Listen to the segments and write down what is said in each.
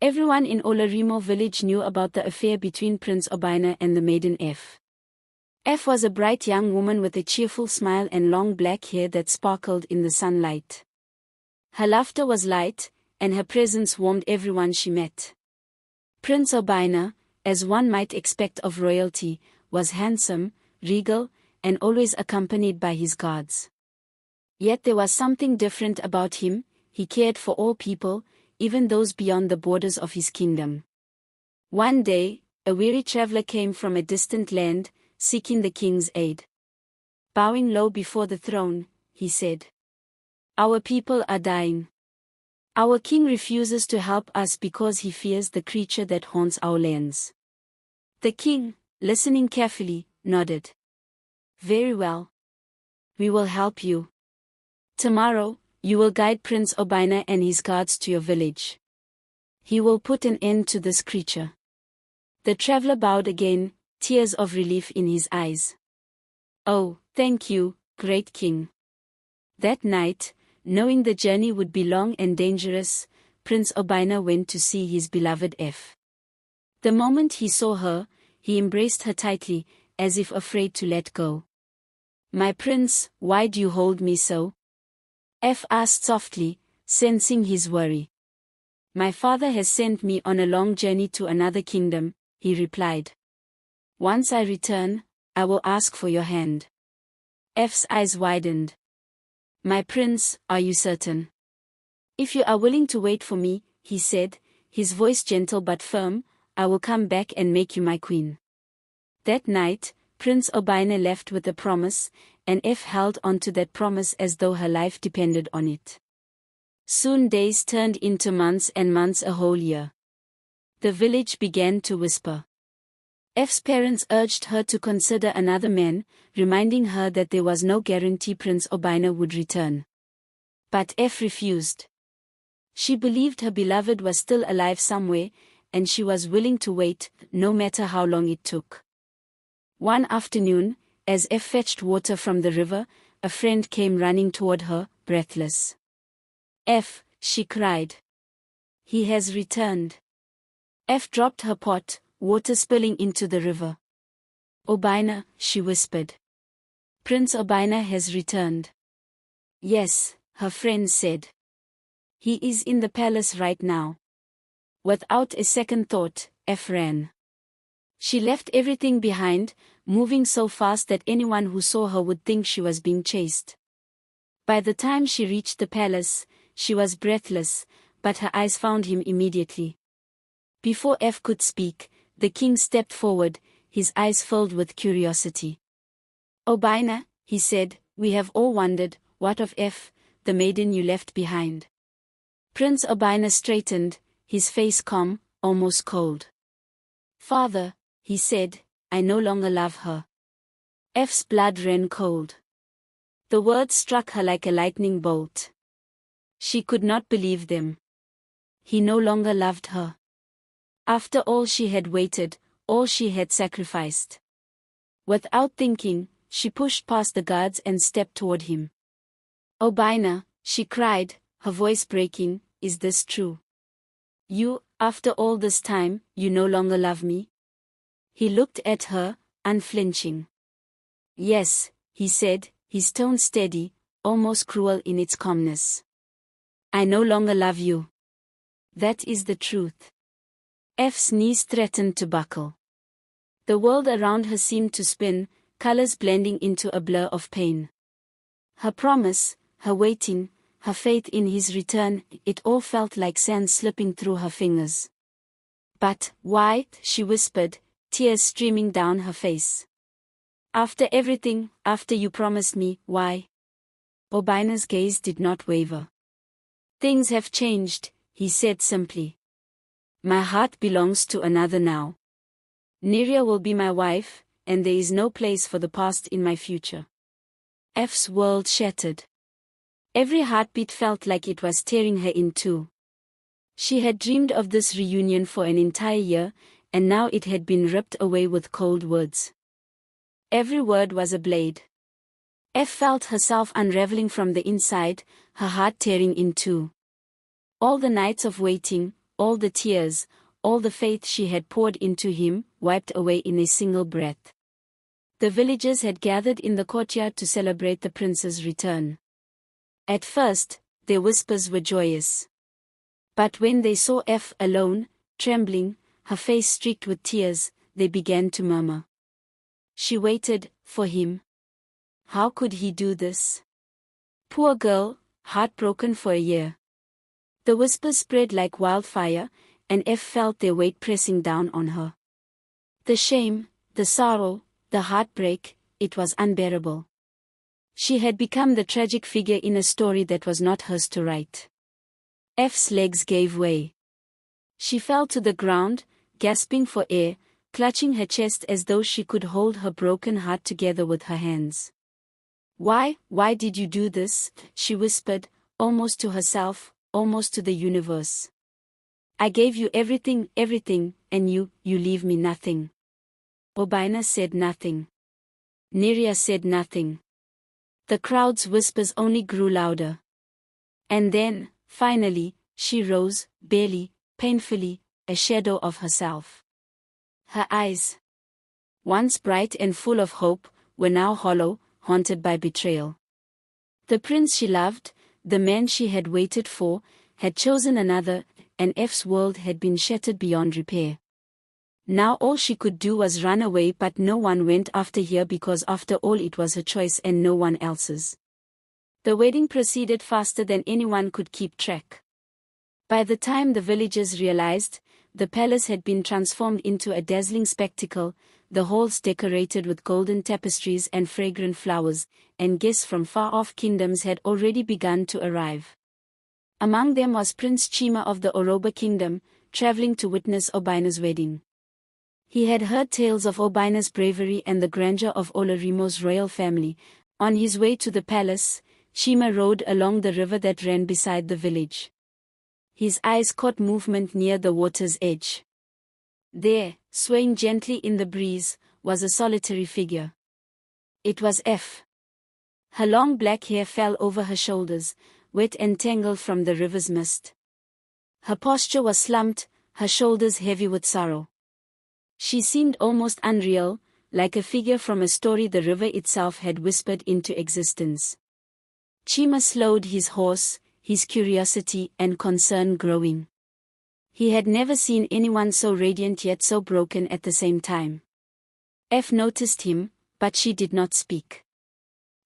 Everyone in Olarimo village knew about the affair between Prince Obina and the maiden F. F was a bright young woman with a cheerful smile and long black hair that sparkled in the sunlight. Her laughter was light, and her presence warmed everyone she met. Prince Obina, as one might expect of royalty, was handsome, regal, and always accompanied by his guards. Yet there was something different about him. He cared for all people, even those beyond the borders of his kingdom. One day, a weary traveler came from a distant land, seeking the king's aid. Bowing low before the throne, he said, "Our people are dying. Our king refuses to help us because he fears the creature that haunts our lands." The king, listening carefully, nodded. "Very well. We will help you. Tomorrow, you will guide Prince Obina and his guards to your village. He will put an end to this creature." The traveler bowed again, tears of relief in his eyes. "Oh, thank you, great king." That night, knowing the journey would be long and dangerous, Prince Obina went to see his beloved F. The moment he saw her, he embraced her tightly, as if afraid to let go. "My prince, why do you hold me so?" F asked softly, sensing his worry. "My father has sent me on a long journey to another kingdom," he replied. "Once I return, I will ask for your hand." F's eyes widened. "My prince, are you certain?" "If you are willing to wait for me," he said, his voice gentle but firm, "I will come back and make you my queen." That night, Prince Obina left with a promise, and F held on to that promise as though her life depended on it. Soon days turned into months and months a whole year. The village began to whisper. F's parents urged her to consider another man, reminding her that there was no guarantee Prince Obina would return. But F refused. She believed her beloved was still alive somewhere, and she was willing to wait, no matter how long it took. One afternoon, as F fetched water from the river, a friend came running toward her, breathless. "F," she cried. "He has returned." F dropped her pot, water spilling into the river. "Obina," she whispered. "Prince Obina has returned." "Yes," her friend said. "He is in the palace right now." Without a second thought, F ran. She left everything behind, moving so fast that anyone who saw her would think she was being chased. By the time she reached the palace, she was breathless, but her eyes found him immediately. Before F could speak, the king stepped forward, his eyes filled with curiosity. "Obina," he said, "we have all wondered, what of F, the maiden you left behind?" Prince Obina straightened, his face calm, almost cold. "Father," he said, "I no longer love her." F's blood ran cold. The words struck her like a lightning bolt. She could not believe them. He no longer loved her. After all she had waited, all she had sacrificed. Without thinking, she pushed past the guards and stepped toward him. "Obina," she cried, her voice breaking, "is this true? You, after all this time, you no longer love me?" He looked at her, unflinching. "Yes," he said, his tone steady, almost cruel in its calmness. "I no longer love you. That is the truth." F's knees threatened to buckle. The world around her seemed to spin, colors blending into a blur of pain. Her promise, her waiting, her faith in his return, it all felt like sand slipping through her fingers. "But why?" she whispered, tears streaming down her face. "After everything, after you promised me, why?" Obina's gaze did not waver. "Things have changed," he said simply. "My heart belongs to another now. Neria will be my wife, and there is no place for the past in my future." F's world shattered. Every heartbeat felt like it was tearing her in two. She had dreamed of this reunion for an entire year, and now it had been ripped away with cold words. Every word was a blade. F felt herself unraveling from the inside, her heart tearing in two. All the nights of waiting, all the tears, all the faith she had poured into him, wiped away in a single breath. The villagers had gathered in the courtyard to celebrate the prince's return. At first, their whispers were joyous. But when they saw F alone, trembling, her face streaked with tears, they began to murmur. She waited for him. How could he do this? Poor girl, heartbroken for a year. The whispers spread like wildfire, and F felt their weight pressing down on her. The shame, the sorrow, the heartbreak, it was unbearable. She had become the tragic figure in a story that was not hers to write. F's legs gave way. She fell to the ground, gasping for air, clutching her chest as though she could hold her broken heart together with her hands. Why did you do this? She whispered, almost to herself, almost to the universe. I gave you everything, and you leave me nothing. Obina said nothing. Neria said nothing. The crowd's whispers only grew louder. And then, finally, she rose, barely, painfully, a shadow of herself. Her eyes, once bright and full of hope, were now hollow, haunted by betrayal. The prince she loved, the man she had waited for, had chosen another, and F's world had been shattered beyond repair. Now all she could do was run away, but no one went after her because after all it was her choice and no one else's. The wedding proceeded faster than anyone could keep track. By the time the villagers realized, the palace had been transformed into a dazzling spectacle, the halls decorated with golden tapestries and fragrant flowers, and guests from far-off kingdoms had already begun to arrive. Among them was Prince Chima of the Oroba kingdom, traveling to witness Obina's wedding. He had heard tales of Obina's bravery and the grandeur of Olorimo's royal family. On his way to the palace, Chima rode along the river that ran beside the village. His eyes caught movement near the water's edge. There, swaying gently in the breeze, was a solitary figure. It was F. Her long black hair fell over her shoulders, wet and tangled from the river's mist. Her posture was slumped, her shoulders heavy with sorrow. She seemed almost unreal, like a figure from a story the river itself had whispered into existence. Chima slowed his horse, his curiosity and concern growing. He had never seen anyone so radiant yet so broken at the same time. F noticed him, but she did not speak.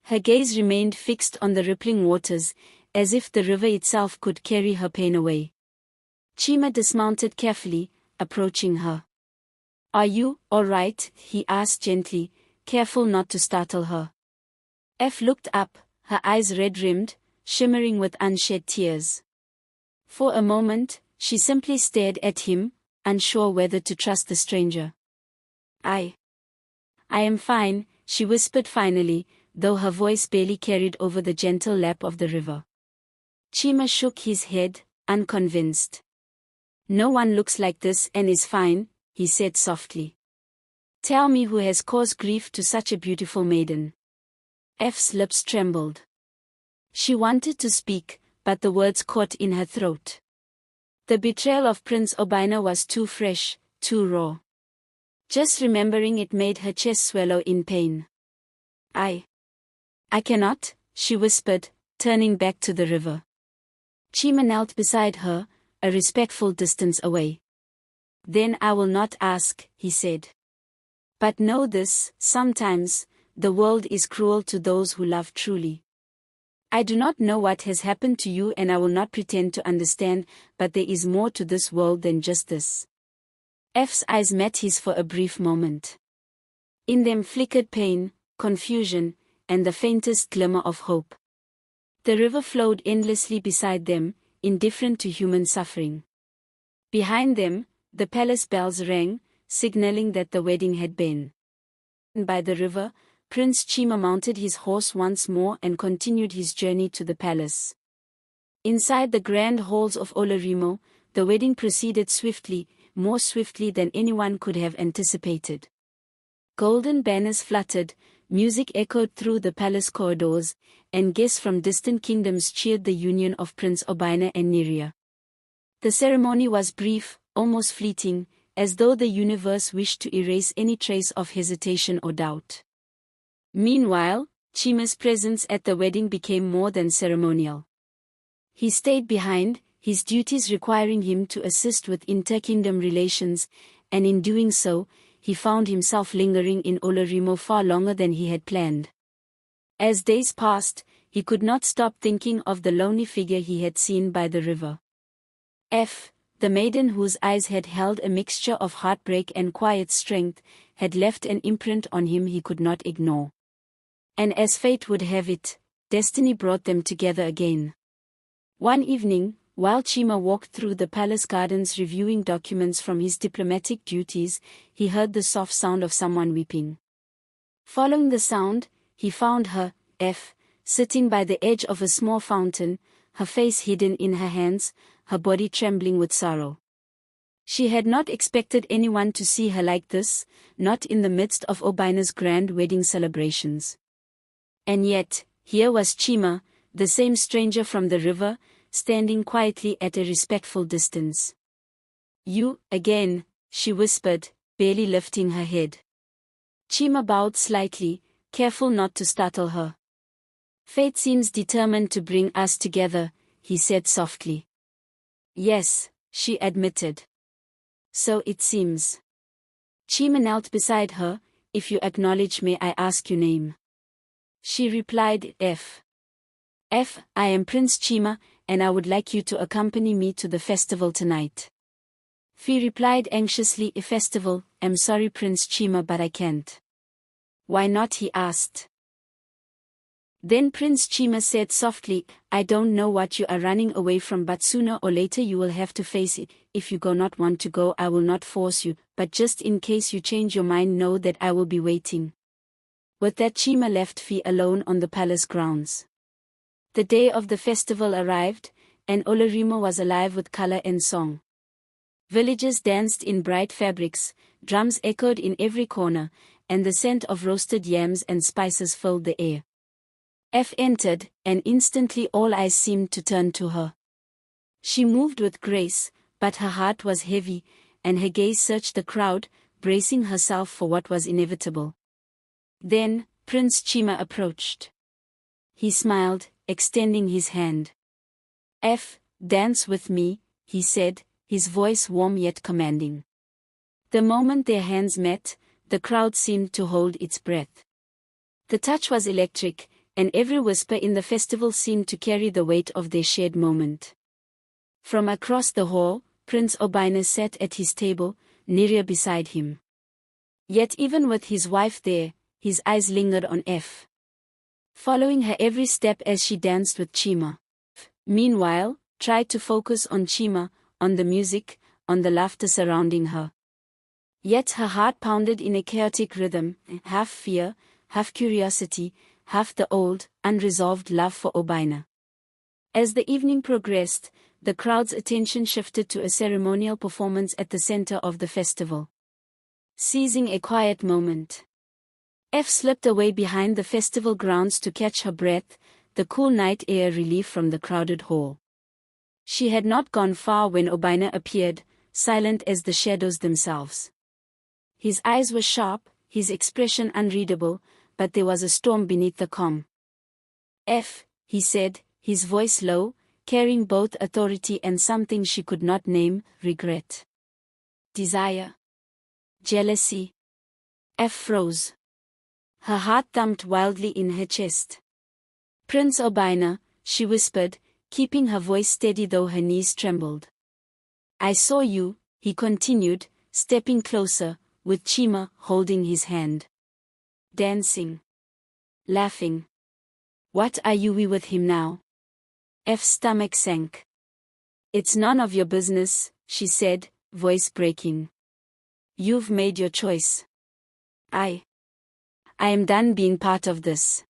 Her gaze remained fixed on the rippling waters, as if the river itself could carry her pain away. Chima dismounted carefully, approaching her. Are you all right? He asked gently, careful not to startle her. F looked up, her eyes red-rimmed, shimmering with unshed tears. For a moment, she simply stared at him, unsure whether to trust the stranger. I am fine, she whispered finally, though her voice barely carried over the gentle lap of the river. Chima shook his head, unconvinced. No one looks like this and is fine, he said softly. Tell me who has caused grief to such a beautiful maiden. F's lips trembled. She wanted to speak, but the words caught in her throat. The betrayal of Prince Obina was too fresh, too raw. Just remembering it made her chest swallow in pain. I cannot, she whispered, turning back to the river. Chima knelt beside her, a respectful distance away. Then I will not ask, he said. But know this, sometimes, the world is cruel to those who love truly. I do not know what has happened to you and I will not pretend to understand, but there is more to this world than just this. F's eyes met his for a brief moment. In them flickered pain, confusion, and the faintest glimmer of hope. The river flowed endlessly beside them, indifferent to human suffering. Behind them, the palace bells rang, signaling that the wedding had been. By the river, Prince Chima mounted his horse once more and continued his journey to the palace. Inside the grand halls of Olorimo, the wedding proceeded swiftly, more swiftly than anyone could have anticipated. Golden banners fluttered, music echoed through the palace corridors, and guests from distant kingdoms cheered the union of Prince Obina and Neria. The ceremony was brief, almost fleeting, as though the universe wished to erase any trace of hesitation or doubt. Meanwhile, Chima's presence at the wedding became more than ceremonial. He stayed behind, his duties requiring him to assist with inter-kingdom relations, and in doing so, he found himself lingering in Olorimo far longer than he had planned. As days passed, he could not stop thinking of the lonely figure he had seen by the river. The maiden whose eyes had held a mixture of heartbreak and quiet strength, had left an imprint on him he could not ignore. And as fate would have it, destiny brought them together again. One evening, while Chima walked through the palace gardens reviewing documents from his diplomatic duties, he heard the soft sound of someone weeping. Following the sound, he found her, sitting by the edge of a small fountain, her face hidden in her hands, her body trembling with sorrow. She had not expected anyone to see her like this, not in the midst of Obina's grand wedding celebrations. And yet, here was Chima, the same stranger from the river, standing quietly at a respectful distance. "You, again," she whispered, barely lifting her head. Chima bowed slightly, careful not to startle her. "Fate seems determined to bring us together," he said softly. "Yes," she admitted. "So it seems." Chima knelt beside her. "If you acknowledge, may I ask your name?" She replied, I am Prince Chima, and I would like you to accompany me to the festival tonight." Fi replied anxiously, "A festival? I'm sorry Prince Chima, but I can't." "Why not?" he asked. Then Prince Chima said softly, "I don't know what you are running away from, but sooner or later you will have to face it. If you do not want to go, I will not force you, but just in case you change your mind, know that I will be waiting." With that, Chima left Fi alone on the palace grounds. The day of the festival arrived, and Olorimo was alive with color and song. Villagers danced in bright fabrics, drums echoed in every corner, and the scent of roasted yams and spices filled the air. Entered, and instantly all eyes seemed to turn to her. She moved with grace, but her heart was heavy, and her gaze searched the crowd, bracing herself for what was inevitable. Then, Prince Chima approached. He smiled, extending his hand. "Dance with me," he said, his voice warm yet commanding. The moment their hands met, the crowd seemed to hold its breath. The touch was electric, and every whisper in the festival seemed to carry the weight of their shared moment. From across the hall, Prince Obina sat at his table, Neria beside him. Yet even with his wife there, his eyes lingered on following her every step as she danced with Chima. Meanwhile, tried to focus on Chima, on the music, on the laughter surrounding her. Yet her heart pounded in a chaotic rhythm, half fear, half curiosity, half the old, unresolved love for Obina. As the evening progressed, the crowd's attention shifted to a ceremonial performance at the center of the festival. Seizing a quiet moment, slipped away behind the festival grounds to catch her breath, the cool night air relief from the crowded hall. She had not gone far when Obina appeared, silent as the shadows themselves. His eyes were sharp, his expression unreadable, but there was a storm beneath the calm. He said, his voice low, carrying both authority and something she could not name, regret. Desire. Jealousy. Froze. Her heart thumped wildly in her chest. "Prince Obina," she whispered, keeping her voice steady though her knees trembled. "I saw you," he continued, stepping closer, with Chima holding his hand. "Dancing. Laughing. What are you with him now?" Stomach sank. "It's none of your business," she said, voice breaking. "You've made your choice. I am done being part of this."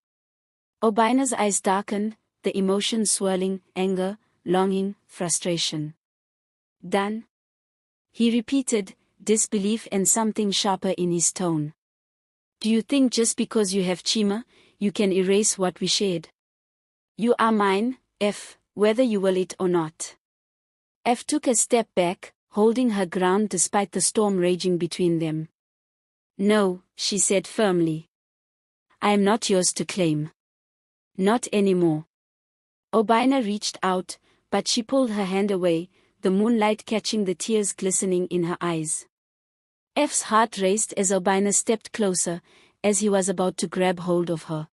Obina's eyes darkened, the emotions swirling, anger, longing, frustration. "Done?" he repeated, disbelief and something sharper in his tone. "Do you think just because you have Chima, you can erase what we shared? You are mine, whether you will it or not." F took a step back, holding her ground despite the storm raging between them. No, she said firmly. I am not yours to claim. Not anymore. Obina reached out, but she pulled her hand away, the moonlight catching the tears glistening in her eyes. F's heart raced as Obina stepped closer, as he was about to grab hold of her.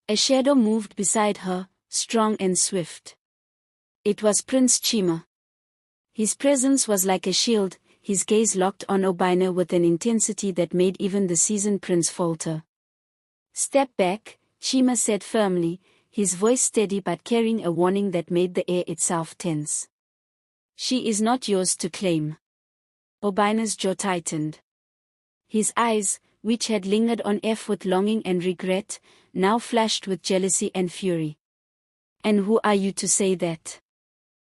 A shadow moved beside her, strong and swift. It was Prince Chima. His presence was like a shield, his gaze locked on Obina with an intensity that made even the seasoned prince falter. Step back, Chima said firmly, his voice steady but carrying a warning that made the air itself tense. She is not yours to claim. Obina's jaw tightened. His eyes, which had lingered on F with longing and regret, now flashed with jealousy and fury. And who are you to say that?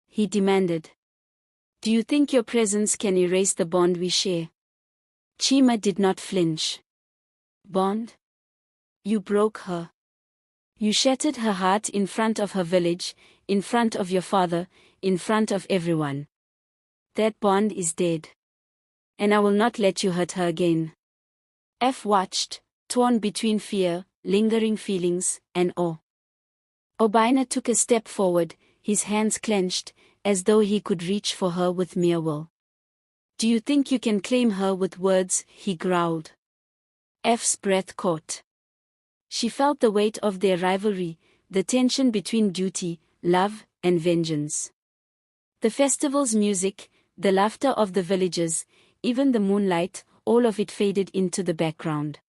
He demanded. Do you think your presence can erase the bond we share? Chima did not flinch. Bond? You broke her. You shattered her heart in front of her village, in front of your father, in front of everyone. That bond is dead. And I will not let you hurt her again. F watched, torn between fear, lingering feelings, and awe. Obina took a step forward, his hands clenched, as though he could reach for her with mere will. Do you think you can claim her with words? He growled. F's breath caught. She felt the weight of their rivalry, the tension between duty, love, and vengeance. The festival's music, the laughter of the villagers, even the moonlight, all of it faded into the background.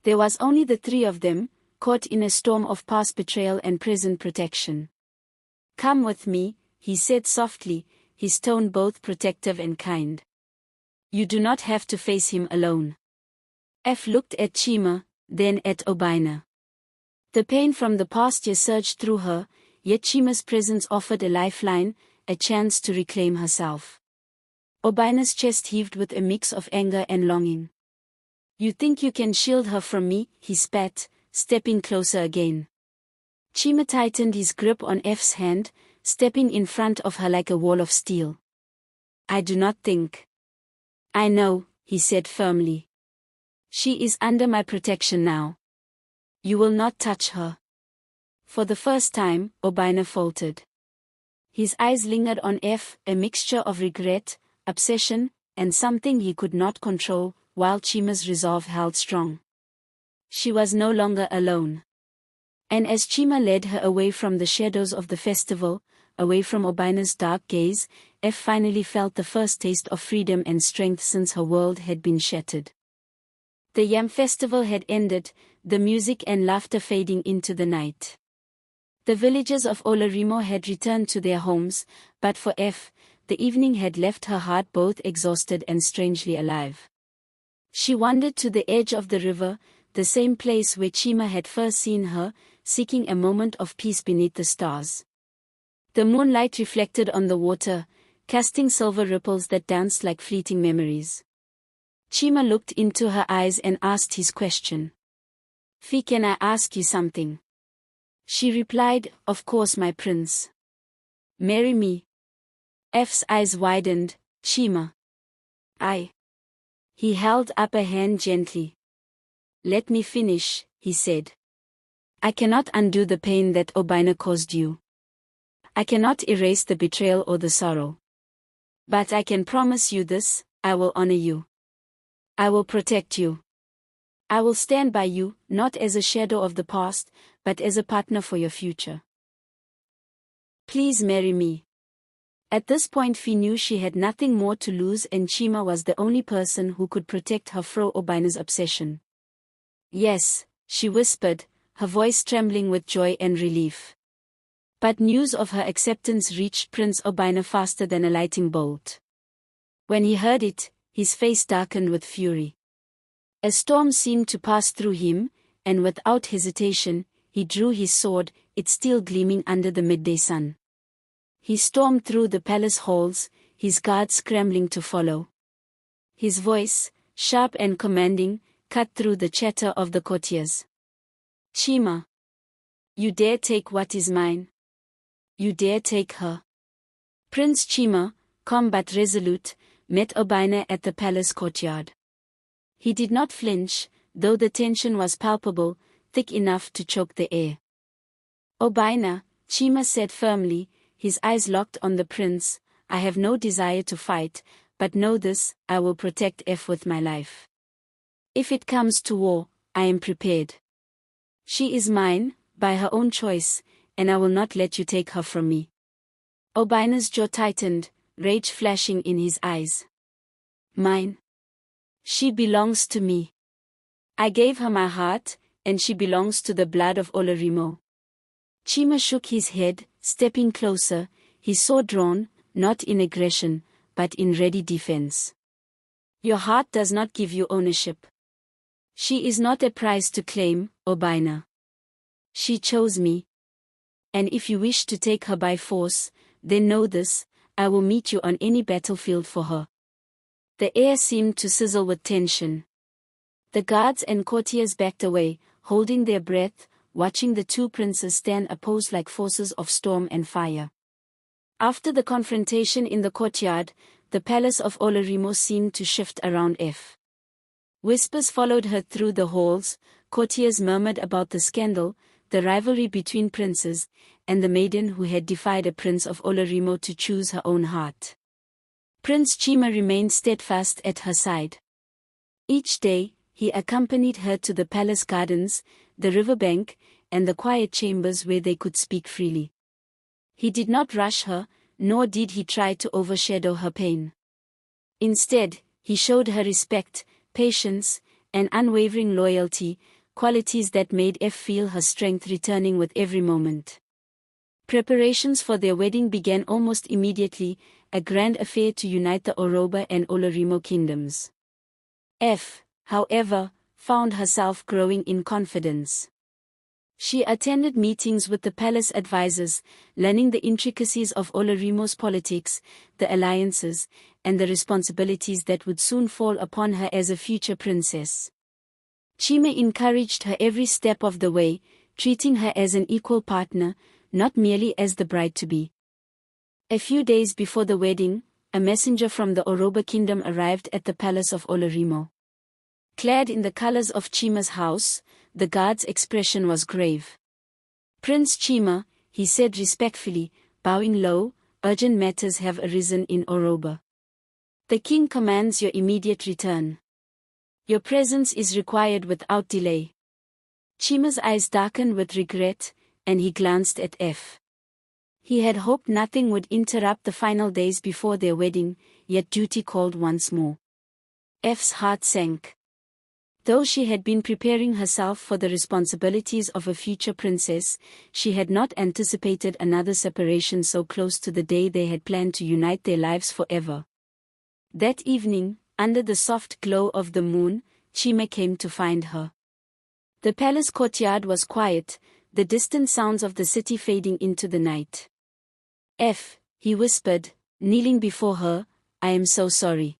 There was only the three of them, caught in a storm of past betrayal and present protection. Come with me, he said softly, his tone both protective and kind. You do not have to face him alone. F looked at Chima, then at Obina. The pain from the past year surged through her, yet Chima's presence offered a lifeline, a chance to reclaim herself. Obina's chest heaved with a mix of anger and longing. You think you can shield her from me? He spat, stepping closer again. Chima tightened his grip on F's hand, stepping in front of her like a wall of steel. I do not think. I know, he said firmly. She is under my protection now. You will not touch her. For the first time, Obina faltered. His eyes lingered on F, a mixture of regret, obsession, and something he could not control, while Chima's resolve held strong. She was no longer alone. And as Chima led her away from the shadows of the festival, away from Obina's dark gaze, F finally felt the first taste of freedom and strength since her world had been shattered. The Yam festival had ended, the music and laughter fading into the night. The villagers of Olarimo had returned to their homes, but for F, the evening had left her heart both exhausted and strangely alive. She wandered to the edge of the river, the same place where Chima had first seen her, seeking a moment of peace beneath the stars. The moonlight reflected on the water, casting silver ripples that danced like fleeting memories. Chima looked into her eyes and asked his question. Fi, can I ask you something? She replied, of course my prince. Marry me. F's eyes widened. Chima. I. He held up a hand gently. Let me finish, he said. I cannot undo the pain that Obina caused you. I cannot erase the betrayal or the sorrow. But I can promise you this, I will honor you. I will protect you. I will stand by you, not as a shadow of the past, but as a partner for your future. Please marry me. At this point Fi knew she had nothing more to lose and Chima was the only person who could protect her from Obina's obsession. Yes, she whispered, her voice trembling with joy and relief. But news of her acceptance reached Prince Obina faster than a lightning bolt. When he heard it, his face darkened with fury. A storm seemed to pass through him, and without hesitation, he drew his sword, its steel gleaming under the midday sun. He stormed through the palace halls, his guards scrambling to follow. His voice, sharp and commanding, cut through the chatter of the courtiers. Chima. You dare take what is mine? You dare take her? Prince Chima, calm but resolute, met Obina at the palace courtyard. He did not flinch, though the tension was palpable, thick enough to choke the air. Obina, Chima said firmly, his eyes locked on the prince, I have no desire to fight, but know this, I will protect F with my life. If it comes to war, I am prepared. She is mine, by her own choice, and I will not let you take her from me. Obina's jaw tightened, rage flashing in his eyes. Mine. She belongs to me. I gave her my heart, and she belongs to the blood of Olorimo. Chima shook his head, stepping closer, his sword drawn, not in aggression, but in ready defense. Your heart does not give you ownership. She is not a prize to claim, Obina. She chose me. And if you wish to take her by force, then know this, I will meet you on any battlefield for her. The air seemed to sizzle with tension. The guards and courtiers backed away, holding their breath, watching the two princes stand opposed like forces of storm and fire. After the confrontation in the courtyard, the palace of Olorimo seemed to shift around F. Whispers followed her through the halls, courtiers murmured about the scandal, the rivalry between princes, and the maiden who had defied a prince of Olorimo to choose her own heart. Prince Chima remained steadfast at her side. Each day, he accompanied her to the palace gardens, the riverbank, and the quiet chambers where they could speak freely. He did not rush her, nor did he try to overshadow her pain. Instead, he showed her respect, patience, and unwavering loyalty, qualities that made F feel her strength returning with every moment. Preparations for their wedding began almost immediately, a grand affair to unite the Oroba and Olorimo kingdoms. F, however, found herself growing in confidence. She attended meetings with the palace advisors, learning the intricacies of Olorimo's politics, the alliances, and the responsibilities that would soon fall upon her as a future princess. Chima encouraged her every step of the way, treating her as an equal partner, not merely as the bride-to-be. A few days before the wedding, a messenger from the Oroba kingdom arrived at the palace of Olorimo. Clad in the colors of Chima's house, the guard's expression was grave. Prince Chima, he said respectfully, bowing low, urgent matters have arisen in Oroba. The king commands your immediate return. Your presence is required without delay. Chima's eyes darkened with regret, and he glanced at F. He had hoped nothing would interrupt the final days before their wedding, yet duty called once more. F's heart sank. Though she had been preparing herself for the responsibilities of a future princess, she had not anticipated another separation so close to the day they had planned to unite their lives forever. That evening, under the soft glow of the moon, Chima came to find her. The palace courtyard was quiet, the distant sounds of the city fading into the night. F, he whispered, kneeling before her, I am so sorry.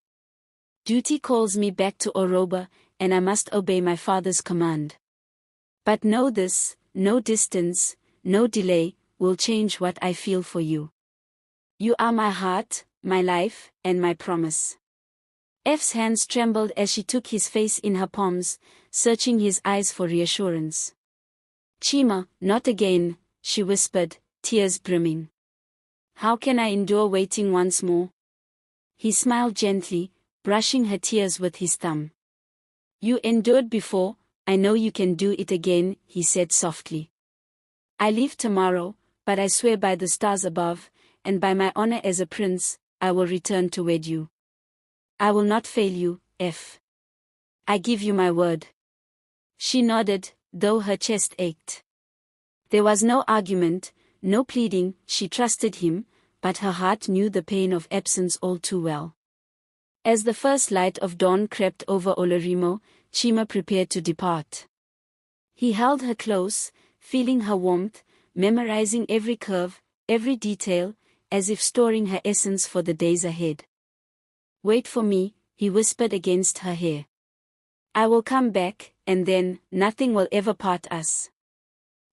Duty calls me back to Oroba, and I must obey my father's command. But know this, no distance, no delay, will change what I feel for you. You are my heart, my life, and my promise. F's hands trembled as she took his face in her palms, searching his eyes for reassurance. Chima, not again, she whispered, tears brimming. How can I endure waiting once more? He smiled gently, brushing her tears with his thumb. You endured before, I know you can do it again, he said softly. I leave tomorrow, but I swear by the stars above, and by my honor as a prince, I will return to wed you. I will not fail you, F. I give you my word. She nodded, though her chest ached. There was no argument, no pleading, she trusted him, but her heart knew the pain of absence all too well. As the first light of dawn crept over Olorimo, Chima prepared to depart. He held her close, feeling her warmth, memorizing every curve, every detail, as if storing her essence for the days ahead. Wait for me, he whispered against her hair. I will come back, and then, nothing will ever part us.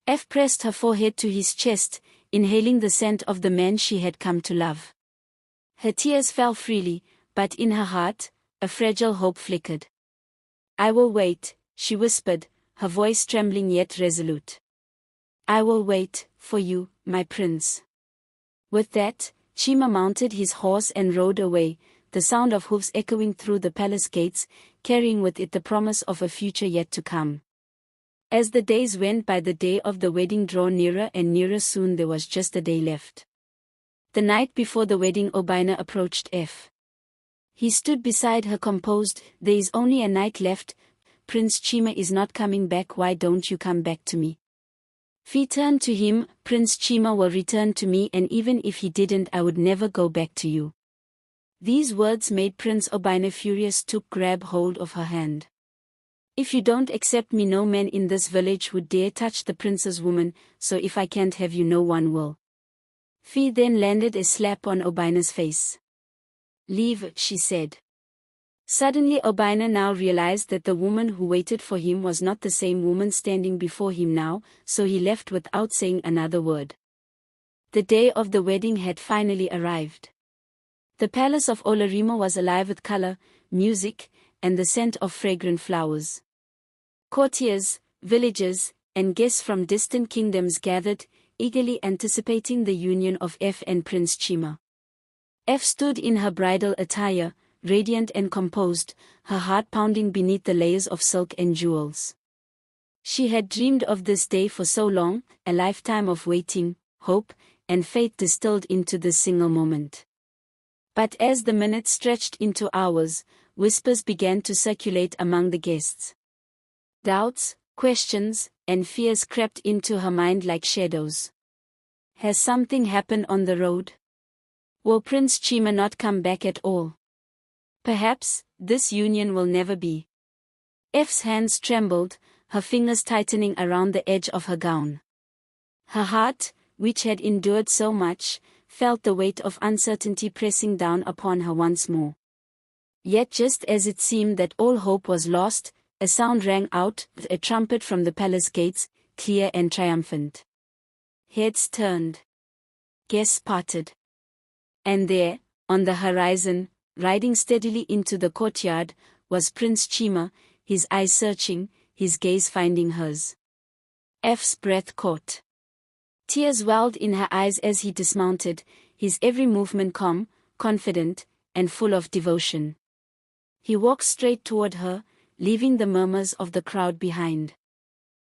F pressed her forehead to his chest, inhaling the scent of the man she had come to love. Her tears fell freely, but in her heart, a fragile hope flickered. "I will wait," she whispered, her voice trembling yet resolute. "I will wait, for you, my prince." With that, Chima mounted his horse and rode away, the sound of hoofs echoing through the palace gates, carrying with it the promise of a future yet to come. As the days went by, the day of the wedding drew nearer and nearer. Soon there was just a day left. The night before the wedding, Obina approached F. He stood beside her composed. "There is only a night left. Prince Chima is not coming back. Why don't you come back to me?" Fi turned to him. "Prince Chima will return to me, and even if he didn't, I would never go back to you." These words made Prince Obina furious. Took grab hold of her hand. "If you don't accept me, no man in this village would dare touch the prince's woman, so if I can't have you, no one will." Fi then landed a slap on Obina's face. "Leave," she said. Suddenly Obina now realized that the woman who waited for him was not the same woman standing before him now, so he left without saying another word. The day of the wedding had finally arrived. The palace of Olarimo was alive with color, music, and the scent of fragrant flowers. Courtiers, villagers, and guests from distant kingdoms gathered, eagerly anticipating the union of F and Prince Chima. F stood in her bridal attire, radiant and composed, her heart pounding beneath the layers of silk and jewels. She had dreamed of this day for so long, a lifetime of waiting, hope, and faith distilled into this single moment. But as the minutes stretched into hours, whispers began to circulate among the guests. Doubts, questions, and fears crept into her mind like shadows. Has something happened on the road? Will Prince Chima not come back at all? Perhaps this union will never be. F's hands trembled, her fingers tightening around the edge of her gown. Her heart, which had endured so much, felt the weight of uncertainty pressing down upon her once more. Yet just as it seemed that all hope was lost, a sound rang out, a trumpet from the palace gates, clear and triumphant. Heads turned. Guests parted. And there, on the horizon, riding steadily into the courtyard, was Prince Chima, his eyes searching, his gaze finding hers. F's breath caught. Tears welled in her eyes as he dismounted, his every movement calm, confident, and full of devotion. He walked straight toward her, leaving the murmurs of the crowd behind.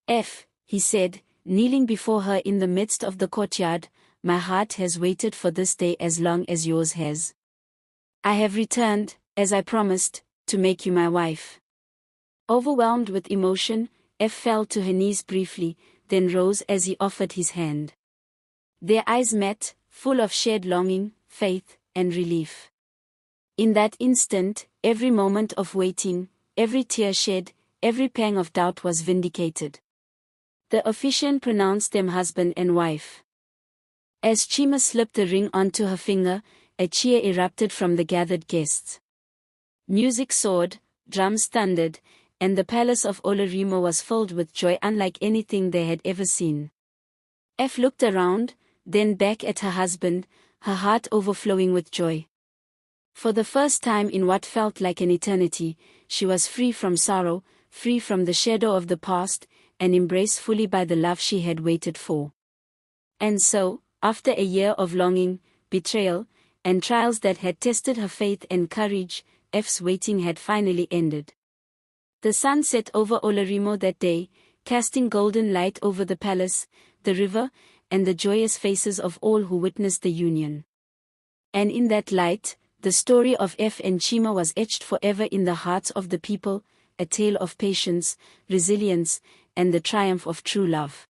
"F," he said, kneeling before her in the midst of the courtyard, "my heart has waited for this day as long as yours has. I have returned, as I promised, to make you my wife." Overwhelmed with emotion, F fell to her knees briefly, then rose as he offered his hand. Their eyes met, full of shared longing, faith, and relief. In that instant, every moment of waiting, every tear shed, every pang of doubt was vindicated. The officiant pronounced them husband and wife. As Chima slipped the ring onto her finger, a cheer erupted from the gathered guests. Music soared, drums thundered, and the palace of Olarimo was filled with joy unlike anything they had ever seen. F looked around, then back at her husband, her heart overflowing with joy. For the first time in what felt like an eternity, she was free from sorrow, free from the shadow of the past, and embraced fully by the love she had waited for. And so, after a year of longing, betrayal, and trials that had tested her faith and courage, F's waiting had finally ended. The sun set over Olarimo that day, casting golden light over the palace, the river, and the joyous faces of all who witnessed the union. And in that light, the story of F and Chima was etched forever in the hearts of the people, a tale of patience, resilience, and the triumph of true love.